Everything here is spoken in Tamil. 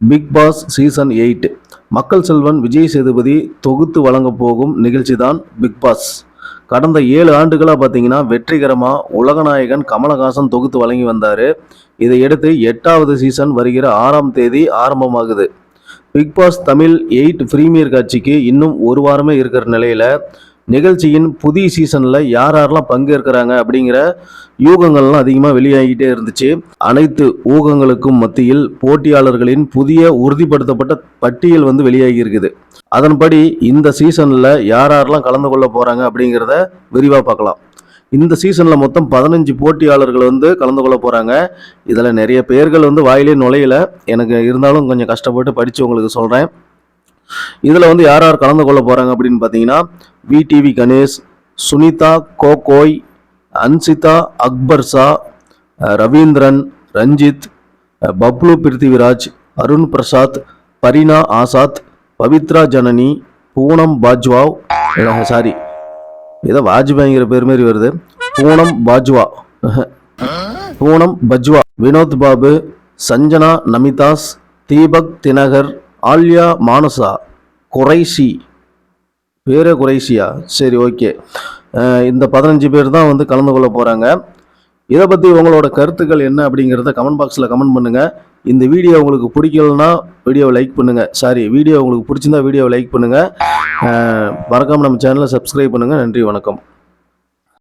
பிக் பாஸ் சீசன் 8 மக்கள் செல்வன் விஜய் சேதுபதி தொகுத்து வழங்க போகும் நிகழ்ச்சி தான் பிக் பாஸ். கடந்த 7 ஆண்டுகளாக பார்த்தீங்கன்னா வெற்றிகரமாக உலகநாயகன் கமலஹாசன் தொகுத்து வழங்கி வந்தார். இதையடுத்து 8வது சீசன் வருகிற 6ஆம் தேதி ஆரம்பமாகுது. பிக் பாஸ் தமிழ் 8 பிரீமியர் காட்சிக்கு இன்னும் ஒரு வாரமே இருக்கிற நிலையில் நிகழ்ச்சியின் புதிய சீசனில் யாரெல்லாம் பங்கேற்கிறாங்க அப்படிங்கிற யூகங்கள்லாம் அதிகமாக வெளியாகிட்டே இருந்துச்சு. அனைத்து ஊகங்களுக்கும் மத்தியில் போட்டியாளர்களின் புதிய உறுதிப்படுத்தப்பட்ட பட்டியல் வெளியாகி இருக்குது. அதன்படி இந்த சீசனில் யாரெல்லாம் கலந்து கொள்ள போகிறாங்க அப்படிங்கிறத விரிவாக பார்க்கலாம். இந்த சீசனில் மொத்தம் 15 போட்டியாளர்கள் கலந்து கொள்ள போகிறாங்க. இதில் நிறைய பேர்கள் வாயிலே நுழையல, எனக்கு இருந்தாலும் கொஞ்சம் கஷ்டப்பட்டு படித்து உங்களுக்கு சொல்கிறேன். இதில் யார் யார் கலந்து கொள்ள போகிறாங்க அப்படின்னு பார்த்தீங்கன்னா, விடிவி கணேஷ், சுனிதா கோகோய், அன்சிதா அக்பர்ஷா, ரவீந்திரன், ரஞ்சித், பப்ளு பிருத்திவிராஜ், அருண் பிரசாத், பரினா ஆசாத், பவித்ரா ஜனனி, பூனம் பாஜ்வாவ், சாரி ஏதோ வாஜ்பாய்ங்கிற பேர் மாதிரி வருது, பூனம் பஜ்வா, வினோத் பாபு, சஞ்சனா நமிதாஸ், தீபக் தினகர், ஆல்யா மானசா, குறைஷி, பேரே குறைஷியா, சரி ஓகே. இந்த 15 பேர் தான் கலந்து கொள்ள போகிறாங்க. இதை பற்றி உங்களோட கருத்துக்கள் என்ன அப்படிங்கிறத கமெண்ட் பாக்ஸில் கமெண்ட் பண்ணுங்கள். இந்த வீடியோ உங்களுக்கு பிடிக்கலன்னா வீடியோவை லைக் பண்ணுங்கள். வீடியோ உங்களுக்கு பிடிச்சிருந்தா வீடியோவை லைக் பண்ணுங்கள். மறக்காமல் நம்ம சேனலை சப்ஸ்கிரைப் பண்ணுங்கள். நன்றி, வணக்கம்.